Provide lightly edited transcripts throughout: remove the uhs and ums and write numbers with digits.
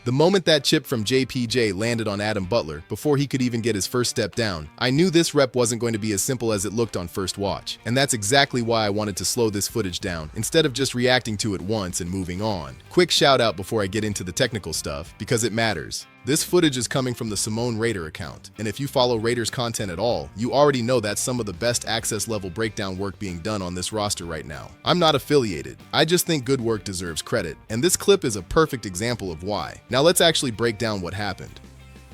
The moment that chip from JPJ landed on Adam Butler, before he could even get his first step down, I knew this rep wasn't going to be as simple as it looked on first watch. And that's exactly why I wanted to slow this footage down, instead of just reacting to it once and moving on. Quick shout out before I get into the technical stuff, because it matters. This footage is coming from the Simone Raider account, and if you follow Raiders content at all, you already know that's some of the best access level breakdown work being done on this roster right now. I'm not affiliated, I just think good work deserves credit, and this clip is a perfect example of why. Now let's actually break down what happened.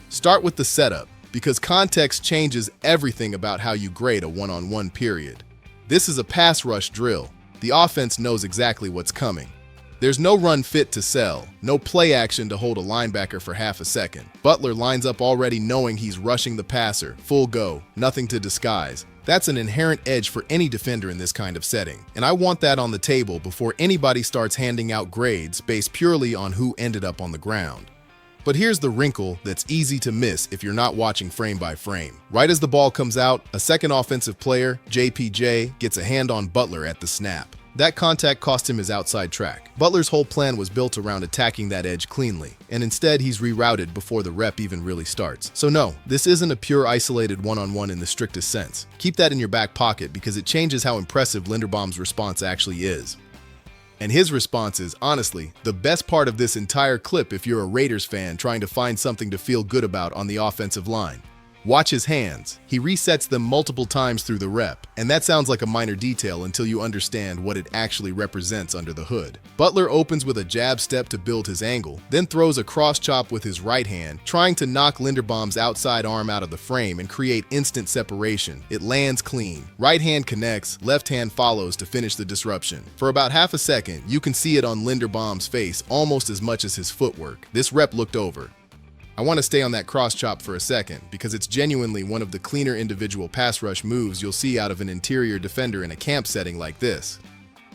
Start with the setup, because context changes everything about how you grade a one-on-one period. This is a pass rush drill. The offense knows exactly what's coming. There's no run fit to sell, no play action to hold a linebacker for half a second. Butler lines up already knowing he's rushing the passer, full go, nothing to disguise. That's an inherent edge for any defender in this kind of setting, and I want that on the table before anybody starts handing out grades based purely on who ended up on the ground. But here's the wrinkle that's easy to miss if you're not watching frame by frame. Right as the ball comes out, a second offensive player, JPJ, gets a hand on Butler at the snap. That contact cost him his outside track. Butler's whole plan was built around attacking that edge cleanly, and instead he's rerouted before the rep even really starts. So no, this isn't a pure isolated one-on-one in the strictest sense. Keep that in your back pocket because it changes how impressive Linderbaum's response actually is. And his response is, honestly, the best part of this entire clip if you're a Raiders fan trying to find something to feel good about on the offensive line. Watch his hands. He resets them multiple times through the rep, and that sounds like a minor detail until you understand what it actually represents under the hood. Butler opens with a jab step to build his angle, then throws a cross chop with his right hand, trying to knock Linderbaum's outside arm out of the frame and create instant separation. It lands clean. Right hand connects, left hand follows to finish the disruption. For about half a second, you can see it on Linderbaum's face almost as much as his footwork. This rep looked over. I want to stay on that cross chop for a second because it's genuinely one of the cleaner individual pass rush moves you'll see out of an interior defender in a camp setting like this.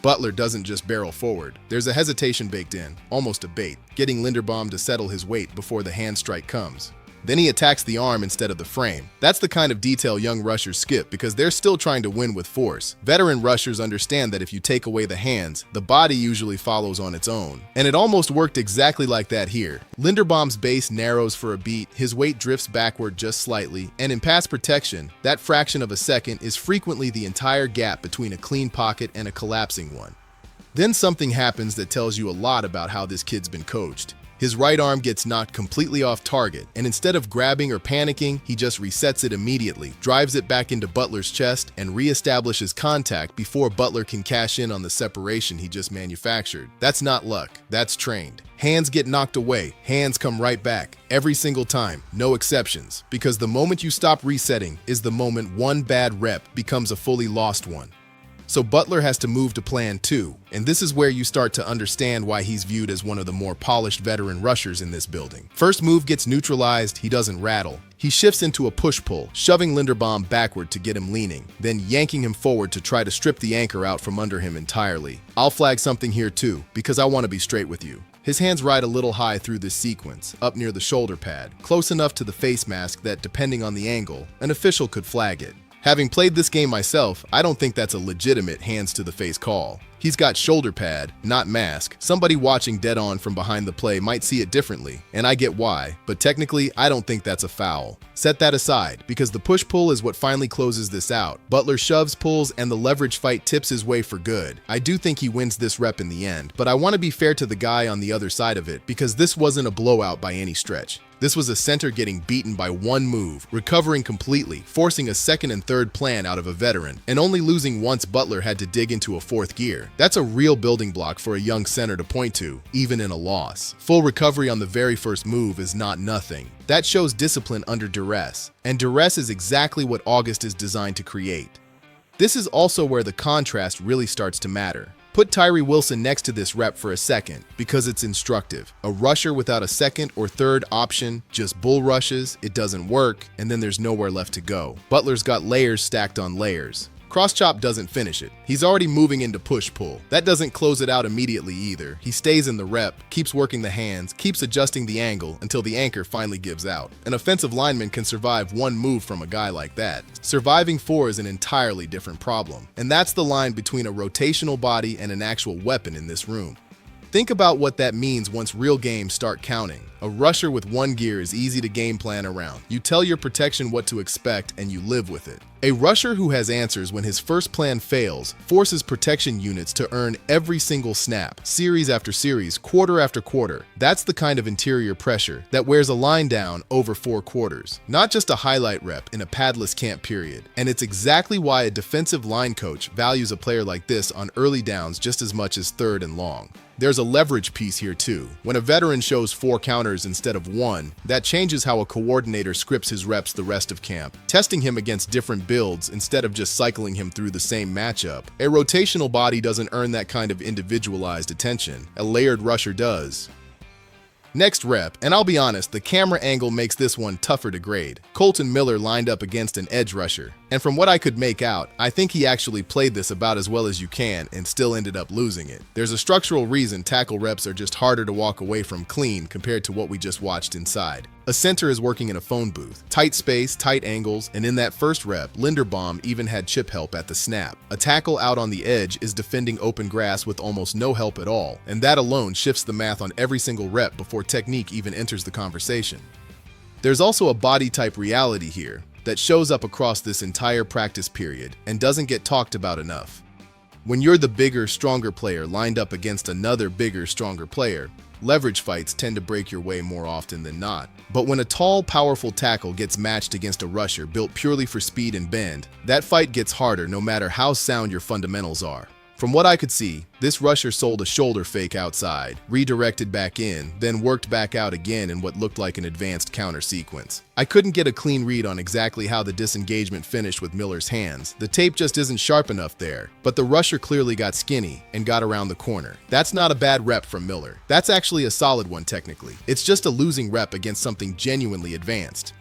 Butler doesn't just barrel forward. There's a hesitation baked in, almost a bait, getting Linderbaum to settle his weight before the hand strike comes. Then he attacks the arm instead of the frame. That's the kind of detail young rushers skip because they're still trying to win with force. Veteran rushers understand that if you take away the hands, the body usually follows on its own. And it almost worked exactly like that here. Linderbaum's base narrows for a beat, his weight drifts backward just slightly, and in pass protection, that fraction of a second is frequently the entire gap between a clean pocket and a collapsing one. Then something happens that tells you a lot about how this kid's been coached. His right arm gets knocked completely off target, and instead of grabbing or panicking, he just resets it immediately, drives it back into Butler's chest, and reestablishes contact before Butler can cash in on the separation he just manufactured. That's not luck, that's trained. Hands get knocked away, hands come right back, every single time, no exceptions, because the moment you stop resetting is the moment one bad rep becomes a fully lost one. So Butler has to move to plan 2, and this is where you start to understand why he's viewed as one of the more polished veteran rushers in this building. First move gets neutralized, he doesn't rattle. He shifts into a push-pull, shoving Linderbaum backward to get him leaning, then yanking him forward to try to strip the anchor out from under him entirely. I'll flag something here too, because I want to be straight with you. His hands ride a little high through this sequence, up near the shoulder pad, close enough to the face mask that, depending on the angle, an official could flag it. Having played this game myself, I don't think that's a legitimate hands-to-the-face call. He's got shoulder pad, not mask. Somebody watching dead on from behind the play might see it differently, and I get why, but technically, I don't think that's a foul. Set that aside, because the push-pull is what finally closes this out. Butler shoves, pulls, and the leverage fight tips his way for good. I do think he wins this rep in the end, but I want to be fair to the guy on the other side of it, because this wasn't a blowout by any stretch. This was a center getting beaten by one move, recovering completely, forcing a second and third plan out of a veteran, and only losing once Butler had to dig into a fourth gear. That's a real building block for a young center to point to, even in a loss. Full recovery on the very first move is not nothing. That shows discipline under duress, and duress is exactly what August is designed to create. This is also where the contrast really starts to matter. Put Tyree Wilson next to this rep for a second, because it's instructive. A rusher without a second or third option just bull rushes, it doesn't work, and then there's nowhere left to go. Butler's got layers stacked on layers. Cross chop doesn't finish it. He's already moving into push-pull. That doesn't close it out immediately either. He stays in the rep, keeps working the hands, keeps adjusting the angle until the anchor finally gives out. An offensive lineman can survive one move from a guy like that. Surviving 4 is an entirely different problem. And that's the line between a rotational body and an actual weapon in this room. Think about what that means once real games start counting. A rusher with one gear is easy to game plan around. You tell your protection what to expect and you live with it. A rusher who has answers when his first plan fails forces protection units to earn every single snap, series after series, quarter after quarter. That's the kind of interior pressure that wears a line down over 4 quarters. Not just a highlight rep in a padless camp period. And it's exactly why a defensive line coach values a player like this on early downs just as much as third and long. There's a leverage piece here too. When a veteran shows 4 counters instead of 1, that changes how a coordinator scripts his reps the rest of camp, testing him against different builds instead of just cycling him through the same matchup. A rotational body doesn't earn that kind of individualized attention. A layered rusher does. Next rep, and I'll be honest, the camera angle makes this one tougher to grade. Kolton Miller lined up against an edge rusher, and from what I could make out, I think he actually played this about as well as you can and still ended up losing it. There's a structural reason tackle reps are just harder to walk away from clean compared to what we just watched inside. A center is working in a phone booth. Tight space, tight angles, and in that first rep, Linderbaum even had chip help at the snap. A tackle out on the edge is defending open grass with almost no help at all, and that alone shifts the math on every single rep before technique even enters the conversation. There's also a body type reality here that shows up across this entire practice period and doesn't get talked about enough. When you're the bigger, stronger player lined up against another bigger, stronger player, leverage fights tend to break your way more often than not. But when a tall, powerful tackle gets matched against a rusher built purely for speed and bend, that fight gets harder no matter how sound your fundamentals are. From what I could see, this rusher sold a shoulder fake outside, redirected back in, then worked back out again in what looked like an advanced counter sequence. I couldn't get a clean read on exactly how the disengagement finished with Miller's hands. The tape just isn't sharp enough there, but the rusher clearly got skinny and got around the corner. That's not a bad rep from Miller. That's actually a solid one technically. It's just a losing rep against something genuinely advanced.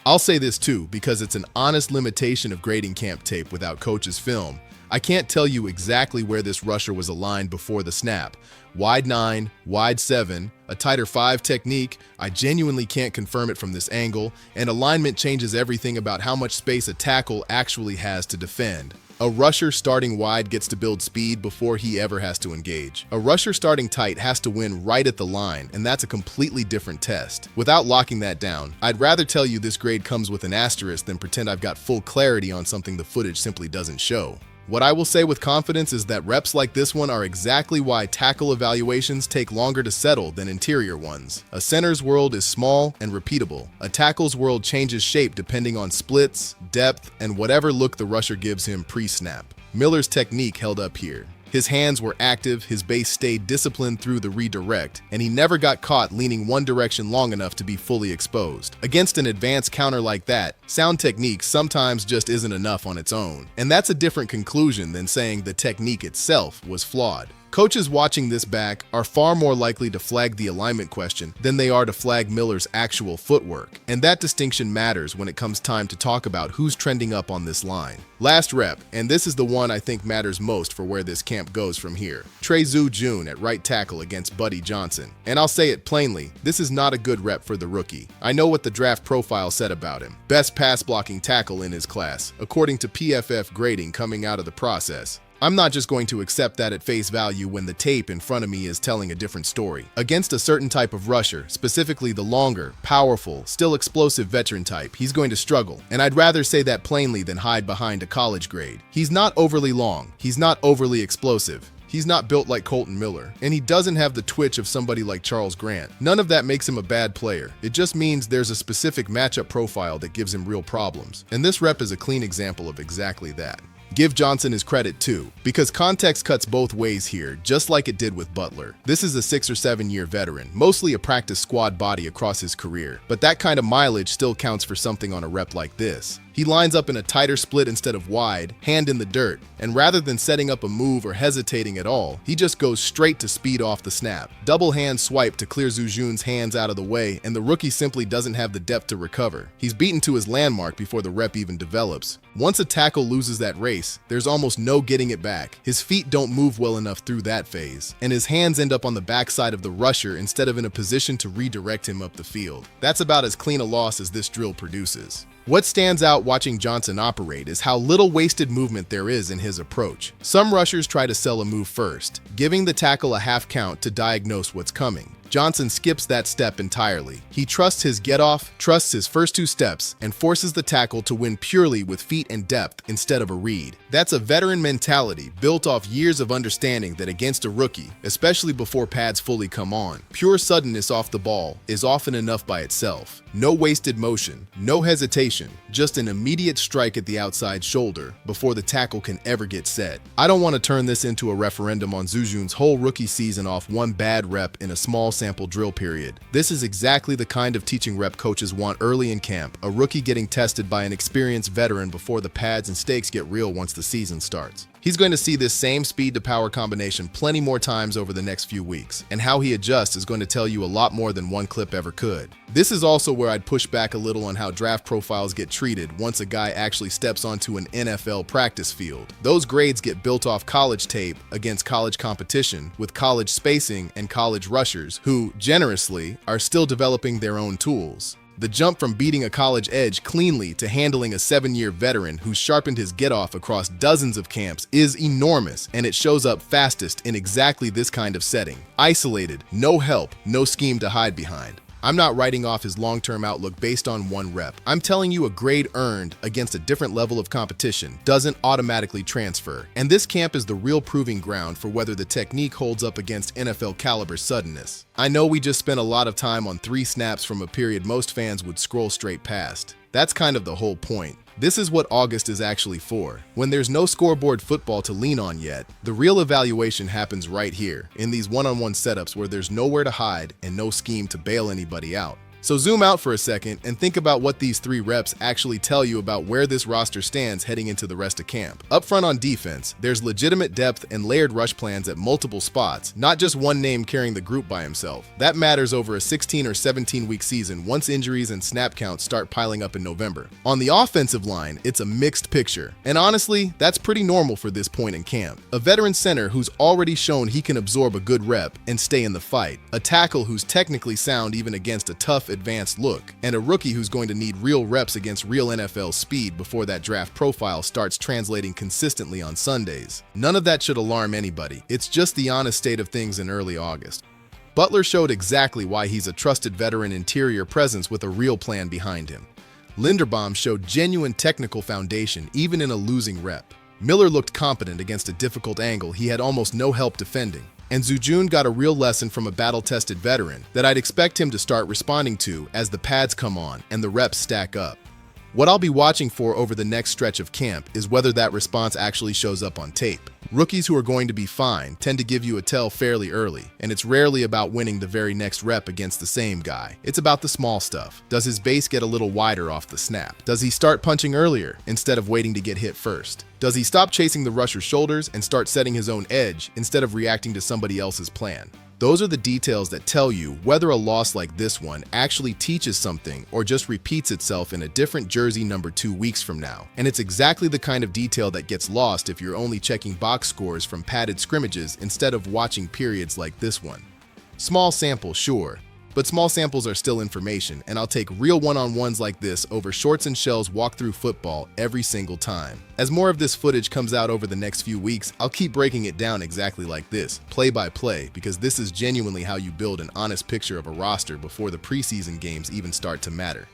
I'll say this too, because it's an honest limitation of grading camp tape without coach's film. I can't tell you exactly where this rusher was aligned before the snap. Wide 9, wide 7, a tighter 5 technique, I genuinely can't confirm it from this angle, and alignment changes everything about how much space a tackle actually has to defend. A rusher starting wide gets to build speed before he ever has to engage. A rusher starting tight has to win right at the line, and that's a completely different test. Without locking that down, I'd rather tell you this grade comes with an asterisk than pretend I've got full clarity on something the footage simply doesn't show. What I will say with confidence is that reps like this one are exactly why tackle evaluations take longer to settle than interior ones. A center's world is small and repeatable. A tackle's world changes shape depending on splits, depth, and whatever look the rusher gives him pre-snap. Miller's technique held up here. His hands were active, his base stayed disciplined through the redirect, and he never got caught leaning one direction long enough to be fully exposed. Against an advanced counter like that, sound technique sometimes just isn't enough on its own. And that's a different conclusion than saying the technique itself was flawed. Coaches watching this back are far more likely to flag the alignment question than they are to flag Miller's actual footwork. And that distinction matters when it comes time to talk about who's trending up on this line. Last rep, and this is the one I think matters most for where this camp goes from here. Trey Zujeune at right tackle against Buddy Johnson. And I'll say it plainly, this is not a good rep for the rookie. I know what the draft profile said about him. Best pass blocking tackle in his class, according to PFF grading coming out of the process. I'm not just going to accept that at face value when the tape in front of me is telling a different story. Against a certain type of rusher, specifically the longer, powerful, still explosive veteran type, he's going to struggle. And I'd rather say that plainly than hide behind a college grade. He's not overly long. He's not overly explosive. He's not built like Kolton Miller, and he doesn't have the twitch of somebody like Charles Grant. None of that makes him a bad player. It just means there's a specific matchup profile that gives him real problems. And this rep is a clean example of exactly that. Give Johnson his credit too, because context cuts both ways here, just like it did with Butler. This is a 6 or 7 year veteran, mostly a practice squad body across his career, but that kind of mileage still counts for something on a rep like this. He lines up in a tighter split instead of wide, hand in the dirt, and rather than setting up a move or hesitating at all, he just goes straight to speed off the snap. Double hand swipe to clear Zujeune's hands out of the way, and the rookie simply doesn't have the depth to recover. He's beaten to his landmark before the rep even develops. Once a tackle loses that race, there's almost no getting it back. His feet don't move well enough through that phase, and his hands end up on the backside of the rusher instead of in a position to redirect him up the field. That's about as clean a loss as this drill produces. What stands out watching Johnson operate is how little wasted movement there is in his approach. Some rushers try to sell a move first, giving the tackle a half count to diagnose what's coming. Johnson skips that step entirely. He trusts his get-off, trusts his first two steps, and forces the tackle to win purely with feet and depth instead of a read. That's a veteran mentality built off years of understanding that against a rookie, especially before pads fully come on, pure suddenness off the ball is often enough by itself. No wasted motion, no hesitation, just an immediate strike at the outside shoulder before the tackle can ever get set. I don't want to turn this into a referendum on Zujeune's whole rookie season off one bad rep in a small sample drill period. This is exactly the kind of teaching rep coaches want early in camp, a rookie getting tested by an experienced veteran before the pads and stakes get real once the season starts. He's going to see this same speed-to-power combination plenty more times over the next few weeks, and how he adjusts is going to tell you a lot more than one clip ever could. This is also where I'd push back a little on how draft profiles get treated once a guy actually steps onto an NFL practice field. Those grades get built off college tape against college competition with college spacing and college rushers who, generously, are still developing their own tools. The jump from beating a college edge cleanly to handling a 7-year veteran who's sharpened his get-off across dozens of camps is enormous, and it shows up fastest in exactly this kind of setting. Isolated, no help, no scheme to hide behind. I'm not writing off his long-term outlook based on one rep. I'm telling you a grade earned against a different level of competition doesn't automatically transfer. And this camp is the real proving ground for whether the technique holds up against NFL caliber suddenness. I know we just spent a lot of time on 3 snaps from a period most fans would scroll straight past. That's kind of the whole point. This is what August is actually for. When there's no scoreboard football to lean on yet, the real evaluation happens right here, in these one-on-one setups where there's nowhere to hide and no scheme to bail anybody out. So zoom out for a second and think about what these 3 reps actually tell you about where this roster stands heading into the rest of camp. Up front on defense, there's legitimate depth and layered rush plans at multiple spots, not just one name carrying the group by himself. That matters over a 16 or 17-week season once injuries and snap counts start piling up in November. On the offensive line, it's a mixed picture. And honestly, that's pretty normal for this point in camp. A veteran center who's already shown he can absorb a good rep and stay in the fight. A tackle who's technically sound even against a tough advanced look, and a rookie who's going to need real reps against real NFL speed before that draft profile starts translating consistently on Sundays. None of that should alarm anybody. It's just the honest state of things in early August. Butler showed exactly why he's a trusted veteran interior presence with a real plan behind him. Linderbaum showed genuine technical foundation even in a losing rep. Miller looked competent against a difficult angle he had almost no help defending. And Zujeune got a real lesson from a battle-tested veteran that I'd expect him to start responding to as the pads come on and the reps stack up. What I'll be watching for over the next stretch of camp is whether that response actually shows up on tape. Rookies who are going to be fine tend to give you a tell fairly early, and it's rarely about winning the very next rep against the same guy. It's about the small stuff. Does his base get a little wider off the snap? Does he start punching earlier instead of waiting to get hit first? Does he stop chasing the rusher's shoulders and start setting his own edge instead of reacting to somebody else's plan? Those are the details that tell you whether a loss like this one actually teaches something or just repeats itself in a different jersey number 2 weeks from now. And it's exactly the kind of detail that gets lost if you're only checking box scores from padded scrimmages instead of watching periods like this one. Small sample, sure, but small samples are still information, and I'll take real one-on-ones like this over shorts and shells walkthrough football every single time. As more of this footage comes out over the next few weeks, I'll keep breaking it down exactly like this, play by play, because this is genuinely how you build an honest picture of a roster before the preseason games even start to matter.